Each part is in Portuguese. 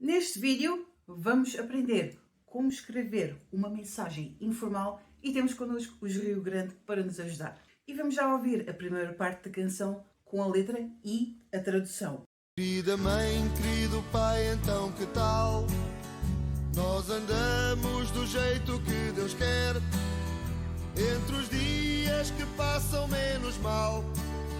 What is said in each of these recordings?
Neste vídeo vamos aprender como escrever uma mensagem informal e temos connosco o Rio Grande para nos ajudar. E vamos já ouvir a primeira parte da canção com a letra e a tradução. Querida mãe, querido pai, então que tal? Nós andamos do jeito que Deus quer. Entre os dias que passam menos mal,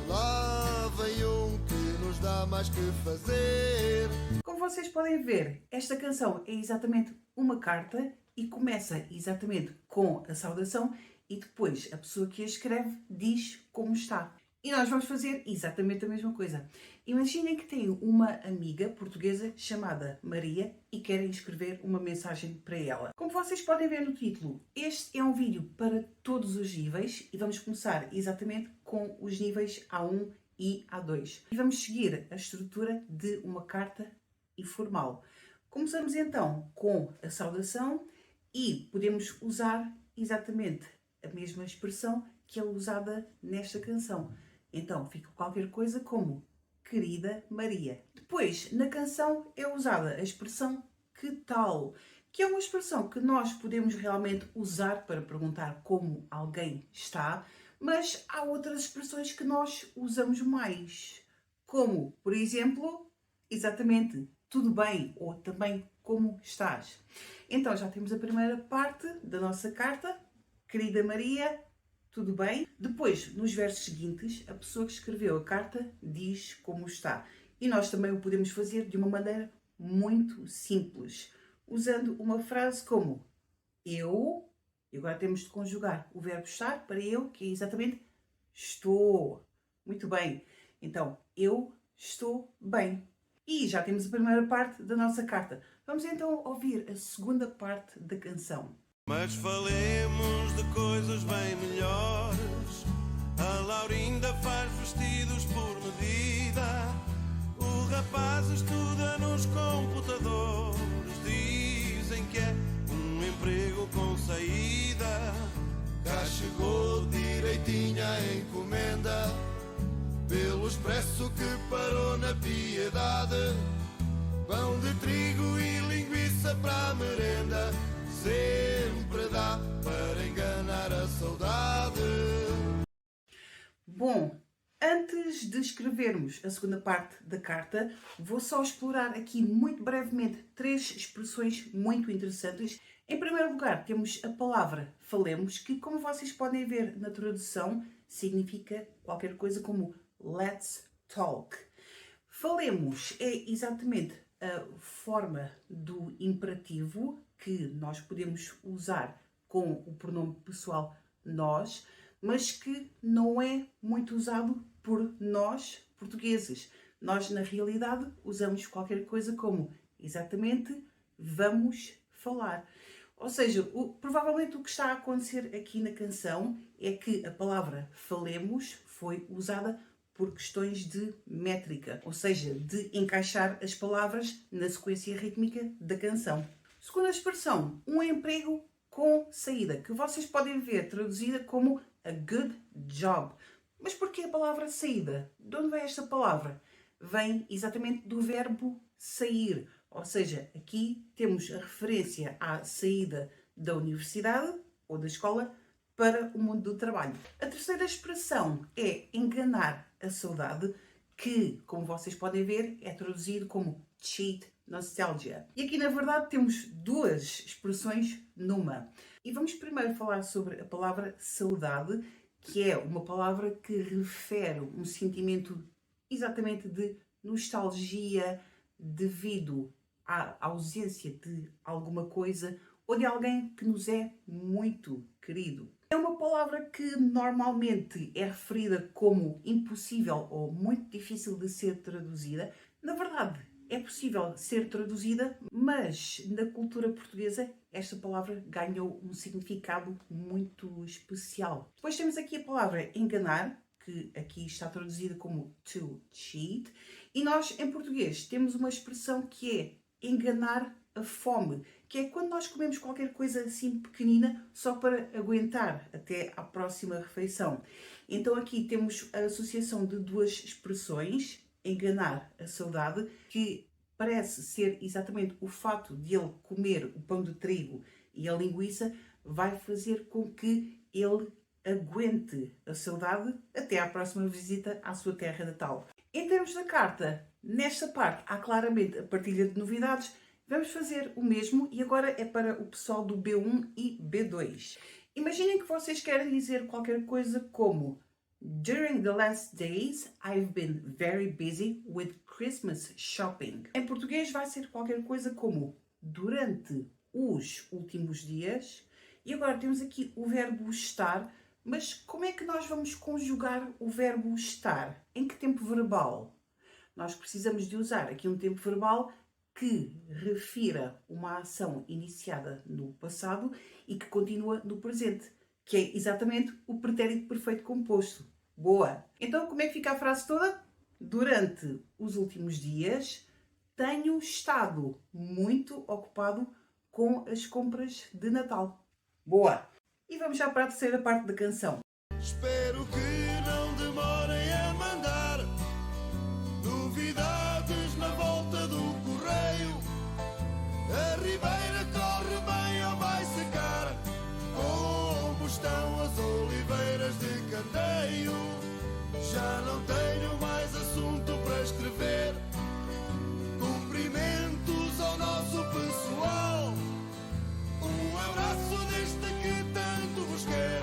lá vem um que nos dá mais que fazer. Como vocês podem ver, esta canção é exatamente uma carta e começa exatamente com a saudação e depois a pessoa que a escreve diz como está. E nós vamos fazer exatamente a mesma coisa. Imaginem que têm uma amiga portuguesa chamada Maria e querem escrever uma mensagem para ela. Como vocês podem ver no título, este é um vídeo para todos os níveis e vamos começar exatamente com os níveis A1 e A2. E vamos seguir a estrutura de uma carta informal. Começamos então com a saudação e podemos usar exatamente a mesma expressão que é usada nesta canção. Então fica qualquer coisa como querida Maria. Depois, na canção é usada a expressão que tal, que é uma expressão que nós podemos realmente usar para perguntar como alguém está, mas há outras expressões que nós usamos mais, como, por exemplo, exatamente, tudo bem, ou também como estás. Então já temos a primeira parte da nossa carta, querida Maria, tudo bem? Depois, nos versos seguintes, a pessoa que escreveu a carta diz como está. E nós também o podemos fazer de uma maneira muito simples, usando uma frase como eu, e agora temos de conjugar o verbo estar para eu, que é exatamente estou. Muito bem. Então, eu estou bem. E já temos a primeira parte da nossa carta. Vamos então ouvir a segunda parte da canção. Mas falemos de coisas bem melhores. A Laurinda faz vestidos por medida. O rapaz estuda nos computadores. Dizem que é um emprego com saída. Cá chegou direitinha a encomenda, pelo expresso que parou na Piedade. Pão de trigo e linguiça para a merenda, sempre dá para enganar a saudade. Bom, antes de escrevermos a segunda parte da carta, vou só explorar aqui muito brevemente três expressões muito interessantes. Em primeiro lugar, temos a palavra falemos, que, como vocês podem ver na tradução, significa qualquer coisa como let's talk. Falemos é exatamente a forma do imperativo que nós podemos usar com o pronome pessoal nós, mas que não é muito usado por nós portugueses. Nós, na realidade, usamos qualquer coisa como exatamente vamos falar. Ou seja, provavelmente o que está a acontecer aqui na canção é que a palavra falemos foi usada por questões de métrica, ou seja, de encaixar as palavras na sequência rítmica da canção. Segunda expressão, um emprego com saída, que vocês podem ver traduzida como a good job. Mas porquê a palavra saída? De onde vem esta palavra? Vem exatamente do verbo sair, ou seja, aqui temos a referência à saída da universidade ou da escola para o mundo do trabalho. A terceira expressão é enganar a saudade, que, como vocês podem ver, é traduzido como cheat nostalgia. E aqui, na verdade, temos duas expressões numa. E vamos primeiro falar sobre a palavra saudade, que é uma palavra que refere um sentimento exatamente de nostalgia devido à ausência de alguma coisa ou de alguém que nos é muito querido. É uma palavra que normalmente é referida como impossível ou muito difícil de ser traduzida. Na verdade, é possível ser traduzida, mas na cultura portuguesa esta palavra ganhou um significado muito especial. Depois temos aqui a palavra enganar, que aqui está traduzida como to cheat, e nós em português temos uma expressão que é enganar a fome, que é quando nós comemos qualquer coisa assim pequenina só para aguentar até à próxima refeição. Então aqui temos a associação de duas expressões, enganar a saudade, que parece ser exatamente o fato de ele comer o pão de trigo e a linguiça, vai fazer com que ele aguente a saudade até à próxima visita à sua terra natal. Em termos da carta, nesta parte há claramente a partilha de novidades. Vamos fazer o mesmo e agora é para o pessoal do B1 e B2. Imaginem que vocês querem dizer qualquer coisa como: During the last days, I've been very busy with Christmas shopping. Em português vai ser qualquer coisa como: durante os últimos dias. E agora temos aqui o verbo estar, mas como é que nós vamos conjugar o verbo estar? Em que tempo verbal? Nós precisamos de usar aqui um tempo verbal que refira uma ação iniciada no passado e que continua no presente, que é exatamente o pretérito perfeito composto. Boa! Então, como é que fica a frase toda? Durante os últimos dias, tenho estado muito ocupado com as compras de Natal. Boa! E vamos já para a terceira parte da canção. Espero que não demorem a mandar novidades na volta do correio. A ribeira corre bem ou vai secar? Como estão as oliveiras de Candeio? Já não tenho mais assunto para escrever. Cumprimentos ao nosso pessoal. Um abraço deste que tanto vos quer.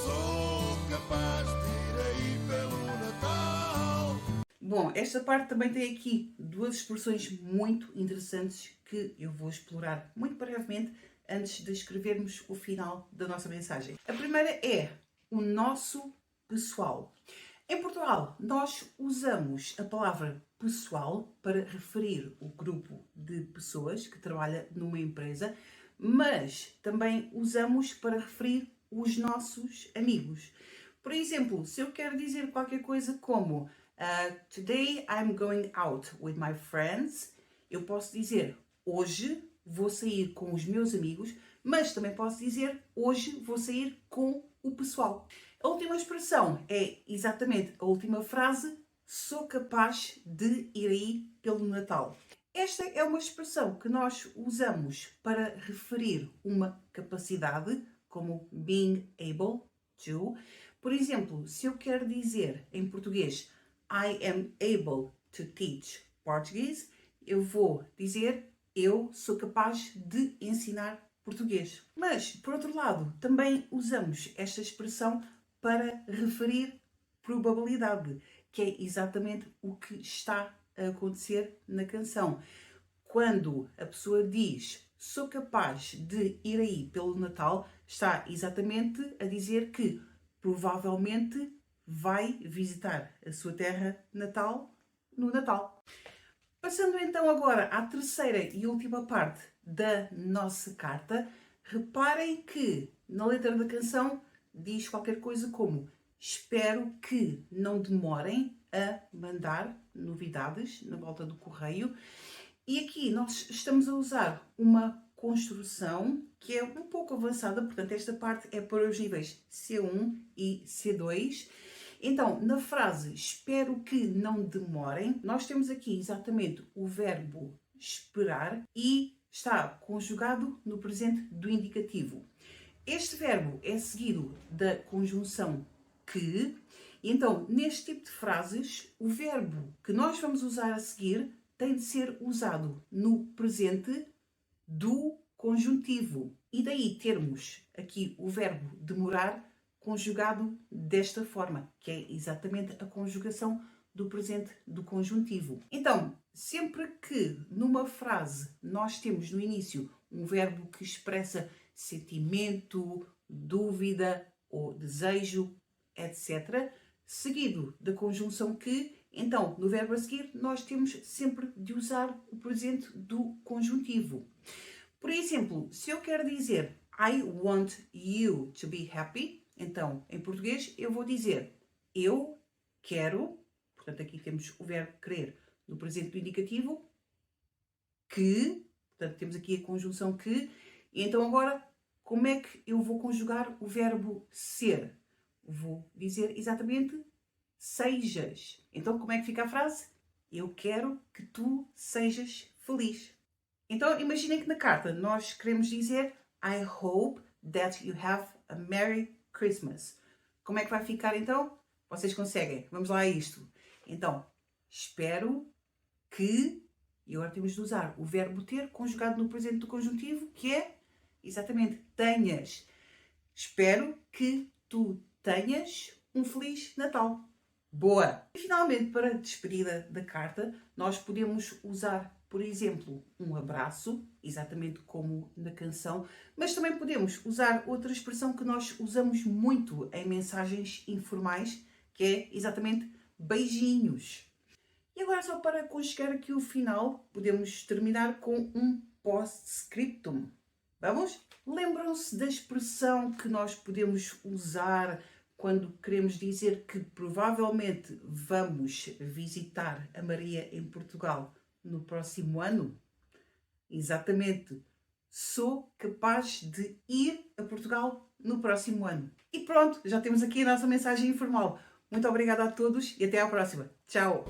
Sou capaz de ir aí pelo Natal. Bom, esta parte também tem aqui duas expressões muito interessantes que eu vou explorar muito brevemente antes de escrevermos o final da nossa mensagem. A primeira é o nosso pessoal. Em Portugal, nós usamos a palavra pessoal para referir o grupo de pessoas que trabalha numa empresa, mas também usamos para referir os nossos amigos. Por exemplo, se eu quero dizer qualquer coisa como Today I'm going out with my friends, eu posso dizer hoje vou sair com os meus amigos, mas também posso dizer hoje vou sair com o pessoal. A última expressão é exatamente a última frase: sou capaz de ir aí pelo Natal. Esta é uma expressão que nós usamos para referir uma capacidade, como being able to. Por exemplo, se eu quero dizer em português I am able to teach Portuguese, eu vou dizer eu sou capaz de ensinar português. Mas, por outro lado, também usamos esta expressão para referir probabilidade, que é exatamente o que está a acontecer na canção. Quando a pessoa diz sou capaz de ir aí pelo Natal, está exatamente a dizer que provavelmente vai visitar a sua terra natal no Natal. Passando então agora à terceira e última parte da nossa carta, reparem que na letra da canção diz qualquer coisa como espero que não demorem a mandar novidades na volta do correio. E aqui nós estamos a usar uma construção que é um pouco avançada, portanto esta parte é para os níveis C1 e C2. Então, na frase espero que não demorem, nós temos aqui exatamente o verbo esperar e está conjugado no presente do indicativo. Este verbo é seguido da conjunção que, e então neste tipo de frases, o verbo que nós vamos usar a seguir tem de ser usado no presente do conjuntivo. E daí termos aqui o verbo demorar conjugado desta forma, que é exatamente a conjugação do presente do conjuntivo. Então, sempre que numa frase nós temos no início um verbo que expressa sentimento, dúvida ou desejo, etc., seguido da conjunção que, então, no verbo a seguir, nós temos sempre de usar o presente do conjuntivo. Por exemplo, se eu quero dizer I want you to be happy, então, em português, eu vou dizer eu quero, portanto, aqui temos o verbo querer no presente do indicativo, que, portanto, temos aqui a conjunção que, e então agora, como é que eu vou conjugar o verbo ser? Vou dizer exatamente sejas. Então, como é que fica a frase? Eu quero que tu sejas feliz. Então imaginem que na carta nós queremos dizer I hope that you have a Merry Christmas. Como é que vai ficar então? Vocês conseguem? Vamos lá a isto. Então, espero que... E agora temos de usar o verbo ter conjugado no presente do conjuntivo, que é exatamente tenhas. Espero que tu tenhas um Feliz Natal. Boa! E finalmente, para a despedida da carta, nós podemos usar, por exemplo, um abraço, exatamente como na canção, mas também podemos usar outra expressão que nós usamos muito em mensagens informais, que é exatamente beijinhos. E agora, só para conchegar aqui o final, podemos terminar com um post-scriptum. Vamos? Lembram-se da expressão que nós podemos usar quando queremos dizer que provavelmente vamos visitar a Maria em Portugal no próximo ano? Exatamente. Sou capaz de ir a Portugal no próximo ano. E pronto, já temos aqui a nossa mensagem informal. Muito obrigada a todos e até à próxima. Tchau!